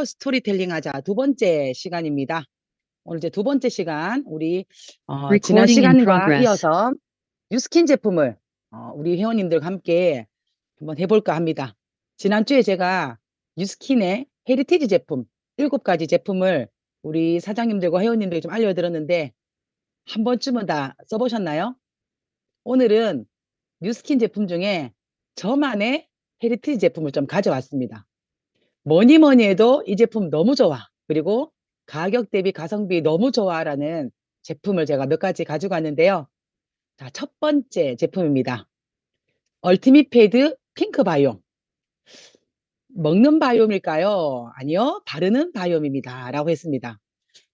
더 스토리텔링 하자 두 번째 시간입니다. 오늘 이제 두 번째 시간 우리 지난 Recording in 시간과 progress. 이어서 뉴스킨 제품을 우리 회원님들과 함께 한번 해볼까 합니다. 지난주에 제가 뉴스킨의 헤리티지 제품 7가지 제품을 우리 사장님들과 회원님들에게 좀 알려드렸는데 한 번쯤은 다 써보셨나요? 오늘은 뉴스킨 제품 중에 저만의 헤리티지 제품을 좀 가져왔습니다. 뭐니 뭐니 해도 이 제품 너무 좋아. 그리고 가격 대비 가성비 너무 좋아라는 제품을 제가 몇 가지 가지고 왔는데요. 자, 첫 번째 제품입니다. 얼티밋 패드 핑크 바이옴. 먹는 바이옴일까요? 아니요. 바르는 바이옴입니다. 라고 했습니다.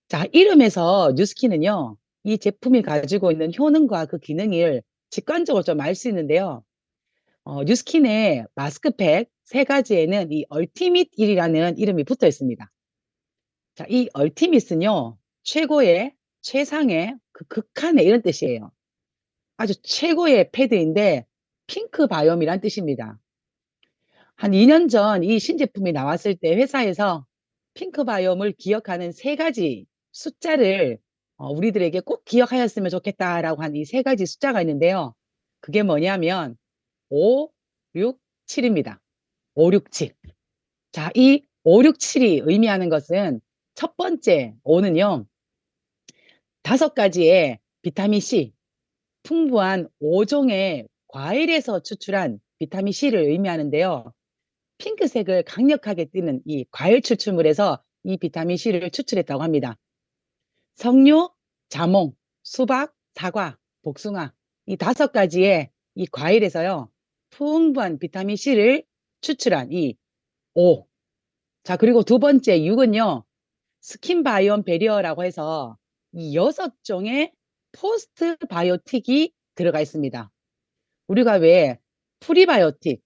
자, 이름에서 뉴스킨은요. 이 제품이 가지고 있는 효능과 그 기능을 직관적으로 좀 알 수 있는데요. 뉴스킨의 마스크팩 3가지에는 이 얼티밋 1이라는 이름이 붙어 있습니다. 자, 이 얼티밋은요, 최고의, 최상의, 그 극한의 이런 뜻이에요. 아주 최고의 패드인데, 핑크 바이옴이란 뜻입니다. 한 2년 전 이 신제품이 나왔을 때 회사에서 핑크 바이옴을 기억하는 3가지 숫자를 우리들에게 꼭 기억하였으면 좋겠다라고 한 이 3가지 숫자가 있는데요. 그게 뭐냐면 5, 6, 7입니다. 5, 6, 7. 자, 이 5, 6, 7이 의미하는 것은 첫 번째 5는요. 5가지의 비타민 C, 풍부한 5종의 과일에서 추출한 비타민 C를 의미하는데요. 핑크색을 강력하게 띠는 이 과일 추출물에서 이 비타민 C를 추출했다고 합니다. 석류, 자몽, 수박, 사과, 복숭아 이 5가지의 이 과일에서요. 풍부한 비타민 C를 추출한 이 5. 자, 그리고 두 번째 6은요. 스킨 바이옴 베리어라고 해서 이 6종의 포스트 바이오틱이 들어가 있습니다. 우리가 왜 프리바이오틱,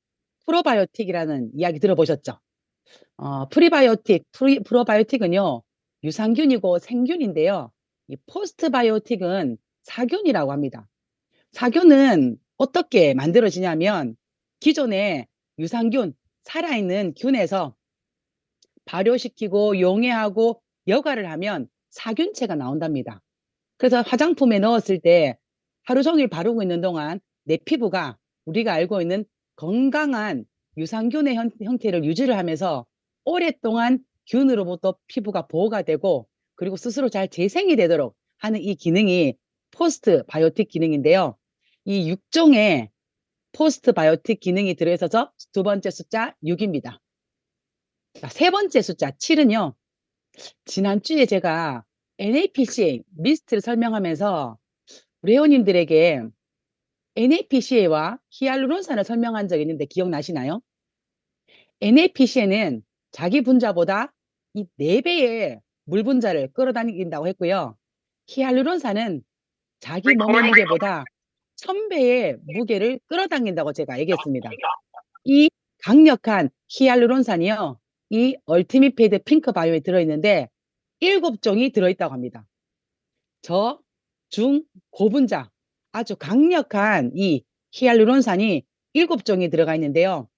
프로바이오틱이라는 이야기 들어보셨죠? 프리바이오틱, 프로바이오틱은요, 유산균이고 생균인데요. 이 포스트 바이오틱은 사균이라고 합니다. 사균은 어떻게 만들어지냐면 기존의 유산균, 살아있는 균에서 발효시키고 용해하고 여과를 하면 사균체가 나온답니다. 그래서 화장품에 넣었을 때 하루 종일 바르고 있는 동안 내 피부가 우리가 알고 있는 건강한 유산균의 형태를 유지를 하면서 오랫동안 균으로부터 피부가 보호가 되고 그리고 스스로 잘 재생이 되도록 하는 이 기능이 포스트 바이오틱 기능인데요. 이 6종의 포스트 바이오틱 기능이 들어있어서 두 번째 숫자 6입니다. 자, 세 번째 숫자 7은요. 지난주에 제가 NAPCA 미스트를 설명하면서 우리 회원님들에게 NAPCA와 히알루론산을 설명한 적이 있는데 기억나시나요? NAPCA는 자기 분자보다 이 4배의 물 분자를 끌어당긴다고 했고요. 히알루론산은 자기 몸의 무게보다 1000배의 무게를 끌어당긴다고 제가 얘기했습니다. 이 강력한 히알루론산이요. 이 얼티밋 패드 핑크 바이오에 들어있는데 7종이 들어있다고 합니다. 저, 중, 고분자 아주 강력한 이 히알루론산이 7종이 들어가 있는데요.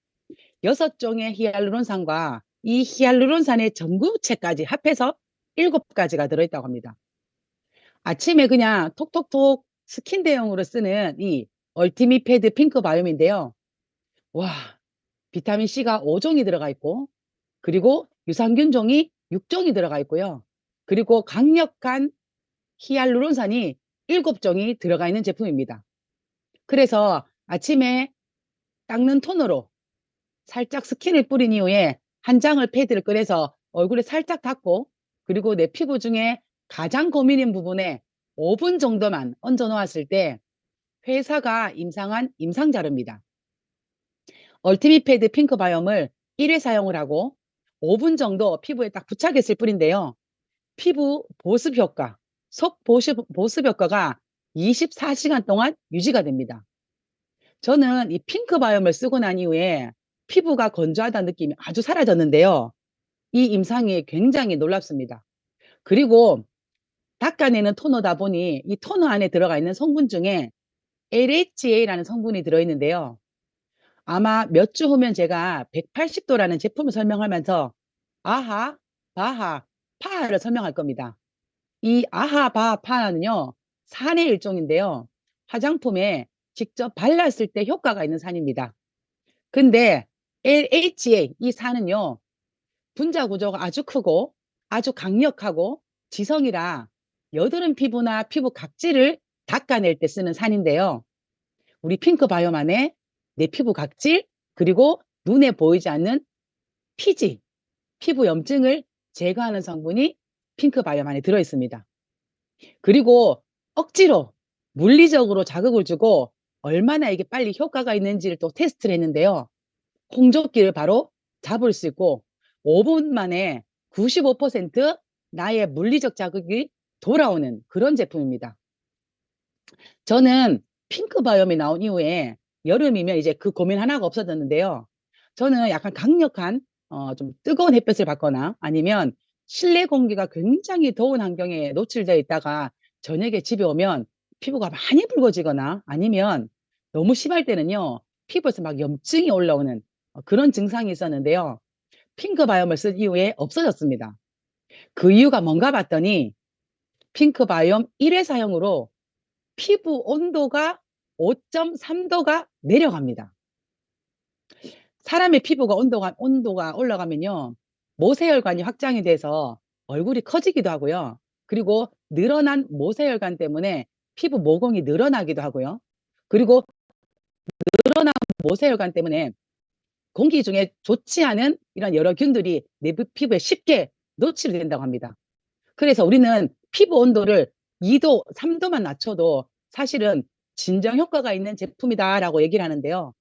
6종의 히알루론산과 이 히알루론산의 전구체까지 합해서 7가지가 들어있다고 합니다. 아침에 그냥 톡톡톡 스킨 대용으로 쓰는 이 얼티밋 패드 핑크 바이옴인데요. 와, 비타민 C가 5종이 들어가 있고 그리고 유산균종이 6종이 들어가 있고요. 그리고 강력한 히알루론산이 7종이 들어가 있는 제품입니다. 그래서 아침에 닦는 톤으로 살짝 스킨을 뿌린 이후에 한 장을 패드를 꺼내서 얼굴에 살짝 닦고 그리고 내 피부 중에 가장 고민인 부분에 5분 정도만 얹어 놓았을 때 회사가 임상한 임상자료입니다. 얼티밋 패드 핑크 바이옴을 1회 사용을 하고 5분 정도 피부에 딱 부착했을 뿐인데요. 피부 보습 효과, 속 보습 효과가 24시간 동안 유지가 됩니다. 저는 이 핑크 바이옴을 쓰고 난 이후에 피부가 건조하다는 느낌이 아주 사라졌는데요. 이 임상이 굉장히 놀랍습니다. 그리고 닦아내는 토너다 보니 이 토너 안에 들어가 있는 성분 중에 LHA라는 성분이 들어있는데요. 아마 몇 주 후면 제가 180도라는 제품을 설명하면서 아하, 바하, 파하를 설명할 겁니다. 이 아하, 바하, 파하는요, 산의 일종인데요. 화장품에 직접 발랐을 때 효과가 있는 산입니다. 근데 LHA, 이 산은요, 분자 구조가 아주 크고 아주 강력하고 지성이라 여드름 피부나 피부 각질을 닦아낼 때 쓰는 산인데요. 우리 핑크바이옴 안에 내 피부 각질 그리고 눈에 보이지 않는 피지, 피부 염증을 제거하는 성분이 핑크바이옴 안에 들어있습니다. 그리고 억지로 물리적으로 자극을 주고 얼마나 이게 빨리 효과가 있는지를 또 테스트를 했는데요. 홍조기를 바로 잡을 수 있고 5분 만에 95% 나의 물리적 자극이 돌아오는 그런 제품입니다. 저는 핑크바이옴이 나온 이후에 여름이면 이제 그 고민 하나가 없어졌는데요. 저는 약간 강력한 좀 뜨거운 햇볕을 받거나 아니면 실내 공기가 굉장히 더운 환경에 노출되어 있다가 저녁에 집에 오면 피부가 많이 붉어지거나 아니면 너무 심할 때는요. 피부에서 막 염증이 올라오는 그런 증상이 있었는데요. 핑크바이옴을 쓴 이후에 없어졌습니다. 그 이유가 뭔가 봤더니 핑크바이옴 1회 사용으로 피부 온도가 5.3도가 내려갑니다. 사람의 피부가 온도가 올라가면요. 모세혈관이 확장이 돼서 얼굴이 커지기도 하고요. 그리고 늘어난 모세혈관 때문에 피부 모공이 늘어나기도 하고요. 그리고 늘어난 모세혈관 때문에 공기 중에 좋지 않은 이런 여러 균들이 내 피부에 쉽게 노출이 된다고 합니다. 그래서 우리는 피부 온도를 2도, 3도만 낮춰도 사실은 진정 효과가 있는 제품이다라고 얘기를 하는데요.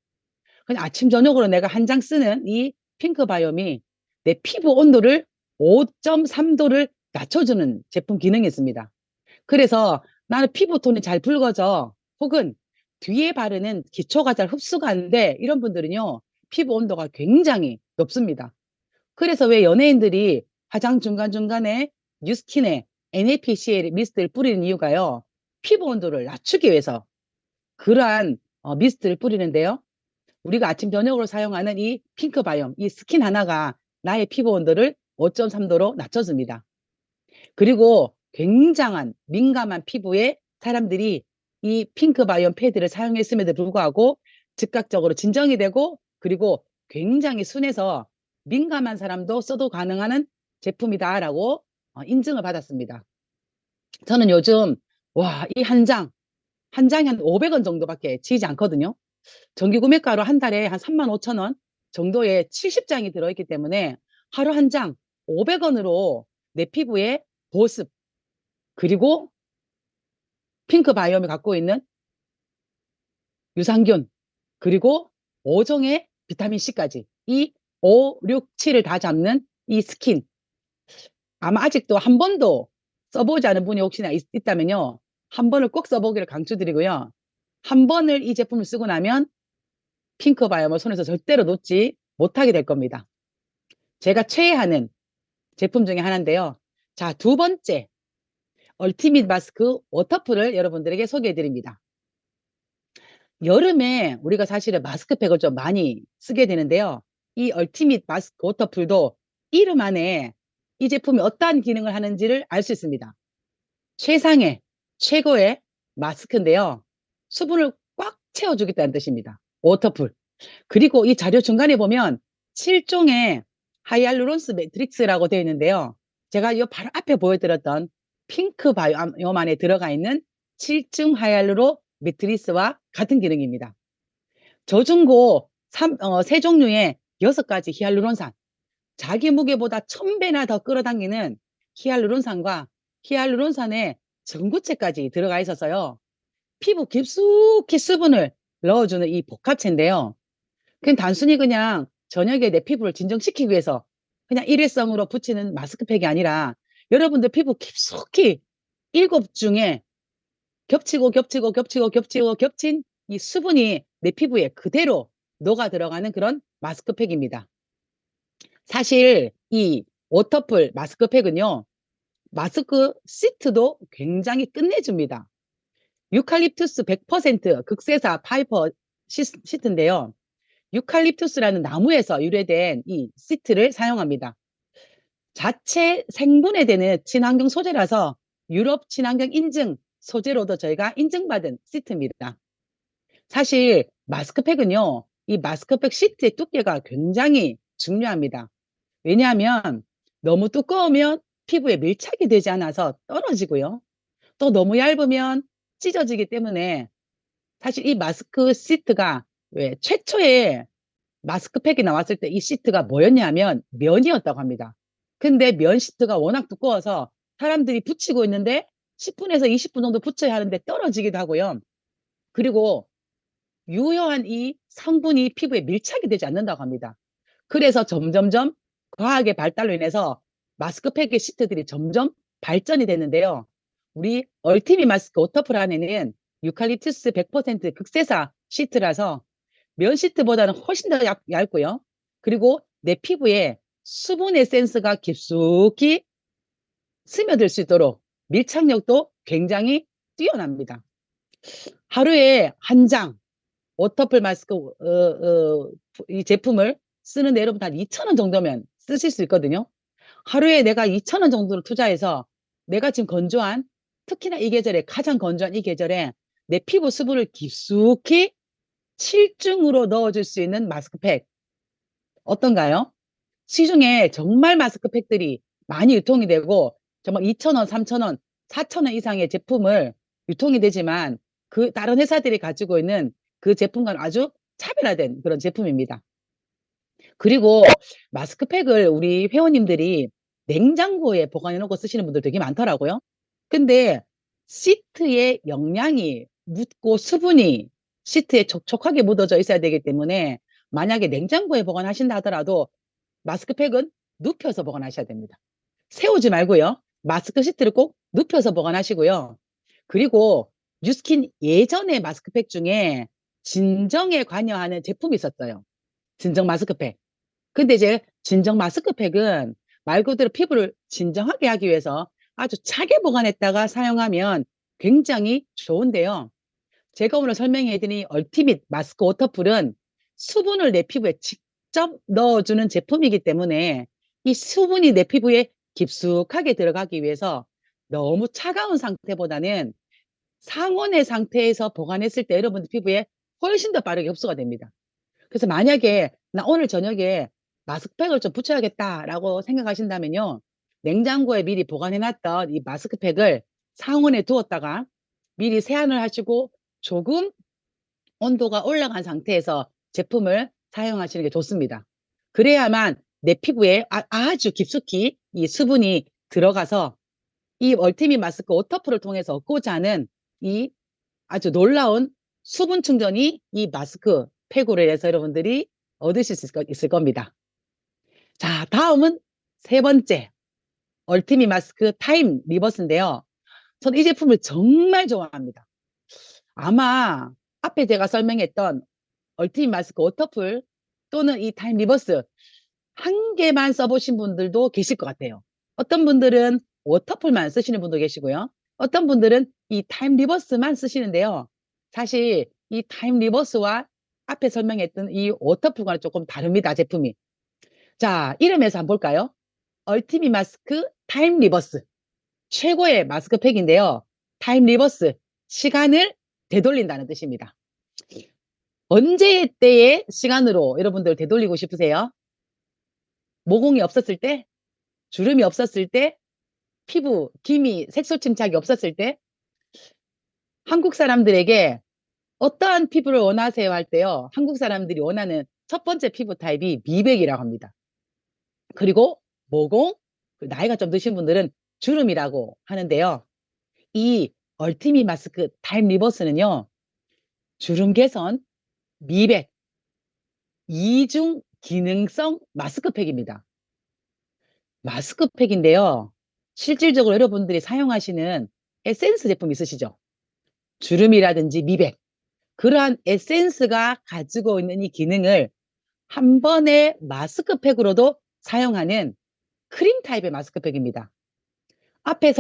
그냥 아침 저녁으로 내가 한 장 쓰는 이 핑크바이옴이 내 피부 온도를 5.3도를 낮춰주는 제품 기능이 있습니다. 그래서 나는 피부톤이 잘 붉어져 혹은 뒤에 바르는 기초가 잘 흡수가 안 돼 이런 분들은요 피부 온도가 굉장히 높습니다. 그래서 왜 연예인들이 화장 중간중간에 뉴스킨에 NAPCL 미스트를 뿌리는 이유가요. 피부 온도를 낮추기 위해서 그러한 미스트를 뿌리는데요. 우리가 아침 저녁으로 사용하는 이 핑크바이옴, 이 스킨 하나가 나의 피부 온도를 5.3도로 낮춰줍니다. 그리고 굉장한 민감한 피부에 사람들이 이 핑크바이옴 패드를 사용했음에도 불구하고 즉각적으로 진정이 되고 그리고 굉장히 순해서 민감한 사람도 써도 가능한 제품이다라고 인증을 받았습니다. 저는 요즘 와, 이 한 장이 한 500원 정도밖에 지지 않거든요. 정기 구매가로 한 달에 한 35,000원 정도의 70장이 들어있기 때문에 하루 한 장 500원으로 내 피부에 보습 그리고 핑크바이옴이 갖고 있는 유산균 그리고 5종의 비타민C까지 이 5, 6, 7을 다 잡는 이 스킨 아마 아직도 한 번도 써보지 않은 분이 혹시나 있다면요. 한 번을 꼭 써보기를 강추드리고요. 한 번을 이 제품을 쓰고 나면 핑크바이옴을 손에서 절대로 놓지 못하게 될 겁니다. 제가 최애하는 제품 중에 하나인데요. 자, 두 번째 얼티밋 마스크 워터풀을 여러분들에게 소개해 드립니다. 여름에 우리가 사실은 마스크팩을 좀 많이 쓰게 되는데요. 이 얼티밋 마스크 워터풀도 이름 안에 이 제품이 어떠한 기능을 하는지를 알 수 있습니다. 최상의, 최고의 마스크인데요. 수분을 꽉 채워주겠다는 뜻입니다. 워터풀. 그리고 이 자료 중간에 보면 7종의 하이알루론스 매트릭스라고 되어 있는데요. 제가 이 바로 앞에 보여드렸던 핑크 바이옴 안에 들어가 있는 7중 하이알루로 매트리스와 같은 기능입니다. 저중고 3종류의 6가지 히알루론산, 자기 무게보다 1000배나 더 끌어당기는 히알루론산과 히알루론산의 전구체까지 들어가 있어서요. 피부 깊숙이 수분을 넣어주는 이 복합체인데요. 그냥 단순히 그냥 저녁에 내 피부를 진정시키기 위해서 그냥 일회성으로 붙이는 마스크팩이 아니라 여러분들 피부 깊숙이 7중에 겹치고 겹치고 겹치고 겹치고 겹친 이 수분이 내 피부에 그대로 녹아 들어가는 그런 마스크팩입니다. 사실 이 워터풀 마스크팩은요. 마스크 시트도 굉장히 끝내줍니다. 유칼립투스 100% 극세사 파이퍼 시트인데요. 유칼립투스라는 나무에서 유래된 이 시트를 사용합니다. 자체 생분해되는 친환경 소재라서 유럽 친환경 인증 소재로도 저희가 인증받은 시트입니다. 사실 마스크팩은요, 이 마스크팩 시트의 두께가 굉장히 중요합니다. 왜냐하면 너무 두꺼우면 피부에 밀착이 되지 않아서 떨어지고요. 또 너무 얇으면 찢어지기 때문에 사실 이 마스크 시트가 왜 최초에 마스크팩이 나왔을 때 이 시트가 뭐였냐면 면이었다고 합니다. 근데 면 시트가 워낙 두꺼워서 사람들이 붙이고 있는데 10분에서 20분 정도 붙여야 하는데 떨어지기도 하고요. 그리고 유효한 이 성분이 피부에 밀착이 되지 않는다고 합니다. 그래서 점점점 과학의 발달로 인해서 마스크팩의 시트들이 점점 발전이 됐는데요. 우리 얼티미 마스크 워터풀 안에는 유칼립투스 100% 극세사 시트라서 면 시트보다는 훨씬 더 얇고요. 그리고 내 피부에 수분 에센스가 깊숙이 스며들 수 있도록 밀착력도 굉장히 뛰어납니다. 하루에 한 장 워터풀 마스크 이 제품을 쓰는데 여러분 한 2,000원 정도면 쓰실 수 있거든요. 하루에 내가 2,000원 정도를 투자해서 내가 지금 건조한, 특히나 이 계절에 가장 건조한 이 계절에 내 피부 수분을 깊숙이 실중으로 넣어줄 수 있는 마스크팩 어떤가요? 시중에 정말 마스크팩들이 많이 유통이 되고 정말 2,000원, 3,000원, 4,000원 이상의 제품을 유통이 되지만 그 다른 회사들이 가지고 있는 그 제품과는 아주 차별화된 그런 제품입니다. 그리고 마스크팩을 우리 회원님들이 냉장고에 보관해 놓고 쓰시는 분들 되게 많더라고요. 근데 시트에 영양이 묻고 수분이 시트에 촉촉하게 묻어져 있어야 되기 때문에 만약에 냉장고에 보관하신다 하더라도 마스크팩은 눕혀서 보관하셔야 됩니다. 세우지 말고요. 마스크 시트를 꼭 눕혀서 보관하시고요. 그리고 뉴스킨 예전의 마스크팩 중에 진정에 관여하는 제품이 있었어요. 진정 마스크팩. 근데 이제 진정 마스크팩은 말 그대로 피부를 진정하게 하기 위해서 아주 차게 보관했다가 사용하면 굉장히 좋은데요. 제가 오늘 설명해 드린 얼티밋 마스크 워터풀은 수분을 내 피부에 직접 넣어주는 제품이기 때문에 이 수분이 내 피부에 깊숙하게 들어가기 위해서 너무 차가운 상태보다는 상온의 상태에서 보관했을 때 여러분들 피부에 훨씬 더 빠르게 흡수가 됩니다. 그래서 만약에 나 오늘 저녁에 마스크팩을 좀 붙여야겠다라고 생각하신다면요. 냉장고에 미리 보관해 놨던 이 마스크팩을 상온에 두었다가 미리 세안을 하시고 조금 온도가 올라간 상태에서 제품을 사용하시는 게 좋습니다. 그래야만 내 피부에 아주 깊숙이 이 수분이 들어가서 이 얼티밋 마스크 워터풀을 통해서 얻고자 하는 이 아주 놀라운 수분 충전이 이 마스크 팩으로 해서 여러분들이 얻으실 수 있을 겁니다. 자, 다음은 세 번째 얼티밋 마스크 타임 리버스인데요. 저는 이 제품을 정말 좋아합니다. 아마 앞에 제가 설명했던 얼티밋 마스크 워터풀 또는 이 타임 리버스 한 개만 써보신 분들도 계실 것 같아요. 어떤 분들은 워터풀만 쓰시는 분도 계시고요. 어떤 분들은 이 타임 리버스만 쓰시는데요. 사실 이 타임 리버스와 앞에 설명했던 이 워터풀과는 조금 다릅니다, 제품이. 자, 이름에서 한번 볼까요? 얼티밋 마스크 타임 리버스. 최고의 마스크팩인데요. 타임 리버스. 시간을 되돌린다는 뜻입니다. 언제 때의 시간으로 여러분들 되돌리고 싶으세요? 모공이 없었을 때? 주름이 없었을 때? 피부, 기미, 색소 침착이 없었을 때? 한국 사람들에게 어떠한 피부를 원하세요 할 때요. 한국 사람들이 원하는 첫 번째 피부 타입이 미백이라고 합니다. 그리고 모공, 나이가 좀 드신 분들은 주름이라고 하는데요. 이 얼티밋 마스크 타임 리버스는요. 주름 개선, 미백, 이중 기능성 마스크팩입니다. 마스크팩인데요. 실질적으로 여러분들이 사용하시는 에센스 제품 있으시죠? 주름이라든지 미백. 그러한 에센스가 가지고 있는 이 기능을 한 번의 마스크팩으로도 사용하는 크림 타입의 마스크팩입니다. 앞에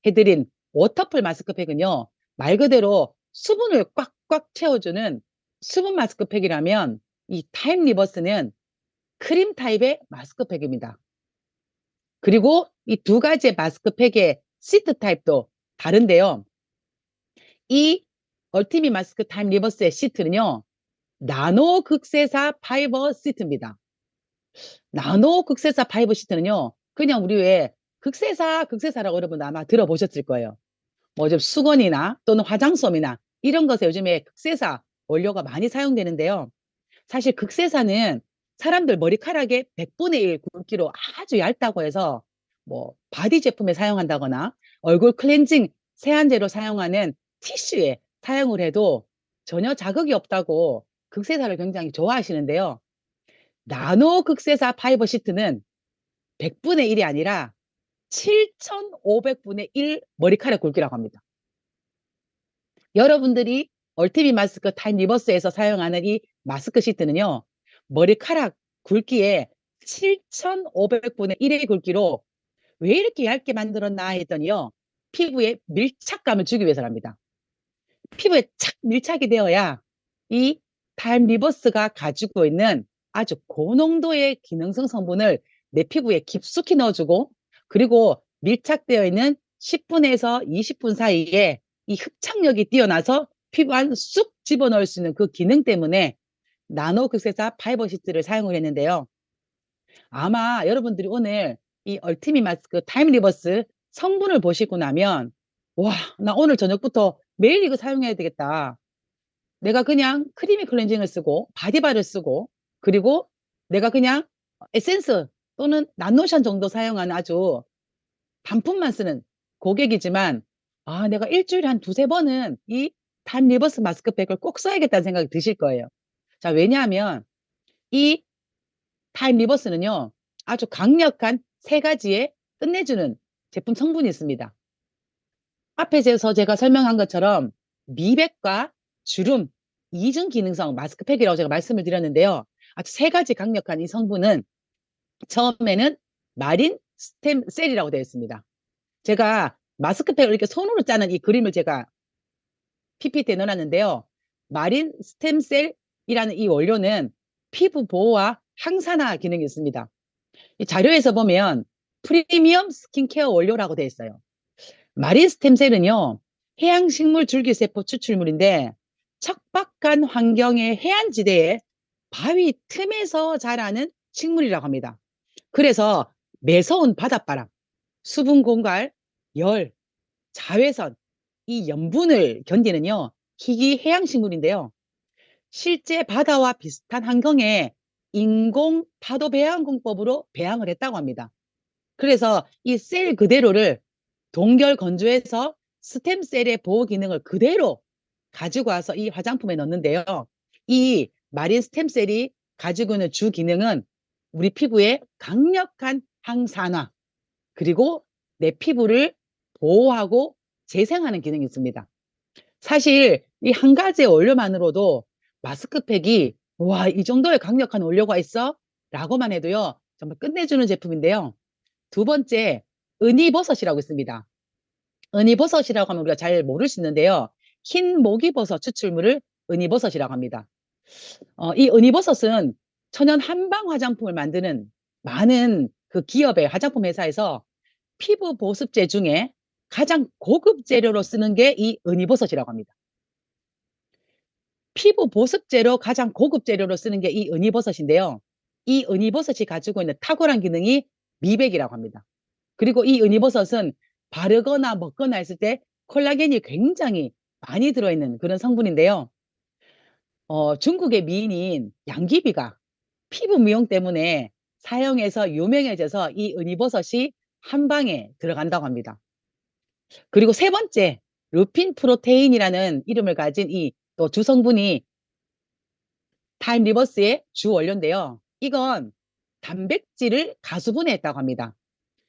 해드린 워터풀 마스크팩은요. 말 그대로 수분을 꽉꽉 채워주는 수분 마스크팩이라면 이 타임 리버스는 크림 타입의 마스크팩입니다. 그리고 이 두 가지의 마스크팩의 시트 타입도 다른데요. 이 얼티밋 마스크 타임 리버스의 시트는요. 나노 극세사 파이버 시트입니다. 나노 극세사 파이버 시트는요. 그냥 우리 왜 극세사라고 여러분 아마 들어보셨을 거예요. 뭐 좀 수건이나 또는 화장솜이나 이런 것에 요즘에 극세사 원료가 많이 사용되는데요. 사실 극세사는 사람들 머리카락의 100분의 1 굵기로 아주 얇다고 해서 뭐 바디 제품에 사용한다거나 얼굴 클렌징 세안제로 사용하는 티슈에 사용을 해도 전혀 자극이 없다고 극세사를 굉장히 좋아하시는데요. 나노 극세사 파이버 시트는 100분의 1이 아니라 7,500분의 1 머리카락 굵기라고 합니다. 여러분들이 얼티밋 마스크 타임 리버스에서 사용하는 이 마스크 시트는요. 머리카락 굵기에 7,500분의 1의 굵기로 왜 이렇게 얇게 만들었나 했더니요. 피부에 밀착감을 주기 위해서랍니다. 피부에 착 밀착이 되어야 이 타임 리버스가 가지고 있는 아주 고농도의 기능성 성분을 내 피부에 깊숙이 넣어주고 그리고 밀착되어 있는 10분에서 20분 사이에 이 흡착력이 뛰어나서 피부 안 쑥 집어넣을 수 있는 그 기능 때문에 나노 극세사 파이버 시트를 사용을 했는데요. 아마 여러분들이 오늘 이 얼티밋 마스크 타임 리버스 성분을 보시고 나면 와, 나 오늘 저녁부터 매일 이거 사용해야 되겠다. 내가 그냥 크리미 클렌징을 쓰고 바디바를 쓰고 그리고 내가 그냥 에센스 또는 낫로션 정도 사용하는 아주 단품만 쓰는 고객이지만 아, 내가 일주일에 한 두세 번은 이 타임 리버스 마스크팩을 꼭 써야겠다는 생각이 드실 거예요. 자, 왜냐하면 이 타임 리버스는요. 아주 강력한 세 가지의 끝내주는 제품 성분이 있습니다. 앞에서 제가 설명한 것처럼 미백과 주름, 이중 기능성 마스크팩이라고 제가 말씀을 드렸는데요. 아주 세 가지 강력한 이 성분은 처음에는 마린 스템셀이라고 되어 있습니다. 제가 마스크팩을 이렇게 손으로 짜는 이 그림을 제가 PPT에 넣어놨는데요. 마린 스템셀이라는 이 원료는 피부 보호와 항산화 기능이 있습니다. 이 자료에서 보면 프리미엄 스킨케어 원료라고 되어 있어요. 마린 스템셀은요. 해양식물 줄기세포 추출물인데 척박한 환경의 해안지대에 바위 틈에서 자라는 식물이라고 합니다. 그래서 매서운 바닷바람, 수분 공갈, 열, 자외선, 이 염분을 견디는요. 희귀 해양식물인데요. 실제 바다와 비슷한 환경에 인공 파도 배양공법으로 배양을 했다고 합니다. 그래서 이 셀 그대로를 동결 건조해서 스템셀의 보호 기능을 그대로 가지고 와서 이 화장품에 넣는데요. 이 마린 스템셀이 가지고 있는 주 기능은 우리 피부의 강력한 항산화 그리고 내 피부를 보호하고 재생하는 기능이 있습니다. 사실 이 한 가지의 원료만으로도 마스크팩이 와, 이 정도의 강력한 원료가 있어? 라고만 해도요. 정말 끝내주는 제품인데요. 두 번째, 은이버섯이라고 있습니다. 은이버섯이라고 하면 우리가 잘 모를 수 있는데요. 흰 목이버섯 추출물을 은이버섯이라고 합니다. 이 은이버섯은 천연 한방 화장품을 만드는 많은 그 기업의 화장품 회사에서 피부 보습제 중에 가장 고급 재료로 쓰는 게 이 은이버섯이라고 합니다. 피부 보습제로 가장 고급 재료로 쓰는 게 이 은이버섯인데요. 이 은이버섯이 가지고 있는 탁월한 기능이 미백이라고 합니다. 그리고 이 은이버섯은 바르거나 먹거나 했을 때 콜라겐이 굉장히 많이 들어있는 그런 성분인데요. 중국의 미인인 양귀비가 피부 미용 때문에 사용해서 유명해져서 이 은이버섯이 한방에 들어간다고 합니다. 그리고 세 번째, 루핀 프로테인이라는 이름을 가진 이 또 주성분이 타임 리버스의 주 원료인데요. 이건 단백질을 가수분해했다고 합니다.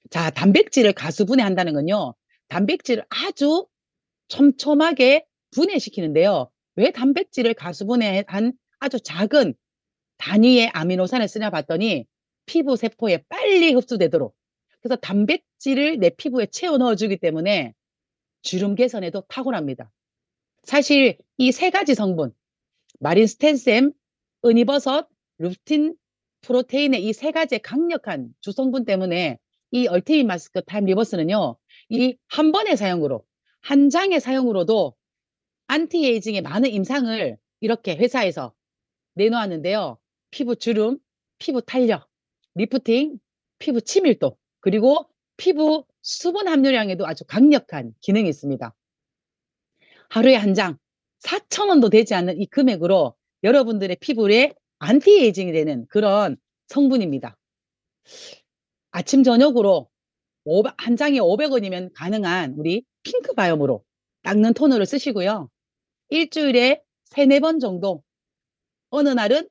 자, 단백질을 가수분해한다는 건요. 단백질을 아주 촘촘하게 분해시키는데요. 왜 단백질을 가수분해한 아주 작은 단위의 아미노산을 쓰냐 봤더니 피부 세포에 빨리 흡수되도록 그래서 단백질을 내 피부에 채워 넣어주기 때문에 주름 개선에도 탁월합니다. 사실 이 세 가지 성분 마린 스텐셈, 은이버섯, 루틴 프로테인의 이 세 가지의 강력한 주성분 때문에 이 얼티밋 마스크 타임 리버스는요. 이 한 번의 사용으로, 한 장의 사용으로도 안티에이징의 많은 임상을 이렇게 회사에서 내놓았는데요. 피부 주름, 피부 탄력, 리프팅, 피부 치밀도, 그리고 피부 수분 함유량에도 아주 강력한 기능이 있습니다. 하루에 한 장, 4,000원도 되지 않는 이 금액으로 여러분들의 피부에 안티에이징이 되는 그런 성분입니다. 아침 저녁으로 한 장에 500원이면 가능한 우리 핑크 바이옴으로 닦는 토너를 쓰시고요. 일주일에 3-4번 정도, 어느 날은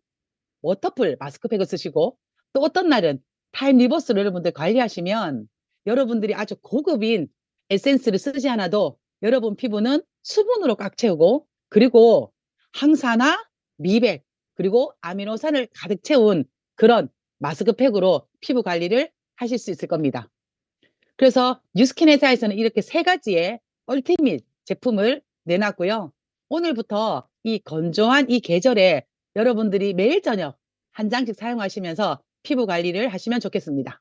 워터풀 마스크팩을 쓰시고 또 어떤 날은 타임 리버스를 여러분들 관리하시면 여러분들이 아주 고급인 에센스를 쓰지 않아도 여러분 피부는 수분으로 꽉 채우고, 그리고 항산화, 미백, 그리고 아미노산을 가득 채운 그런 마스크팩으로 피부 관리를 하실 수 있을 겁니다. 그래서 뉴스킨 회사에서는 이렇게 3가지의 얼티밋 제품을 내놨고요. 오늘부터 이 건조한 이 계절에 여러분들이 매일 저녁 한 장씩 사용하시면서 피부 관리를 하시면 좋겠습니다.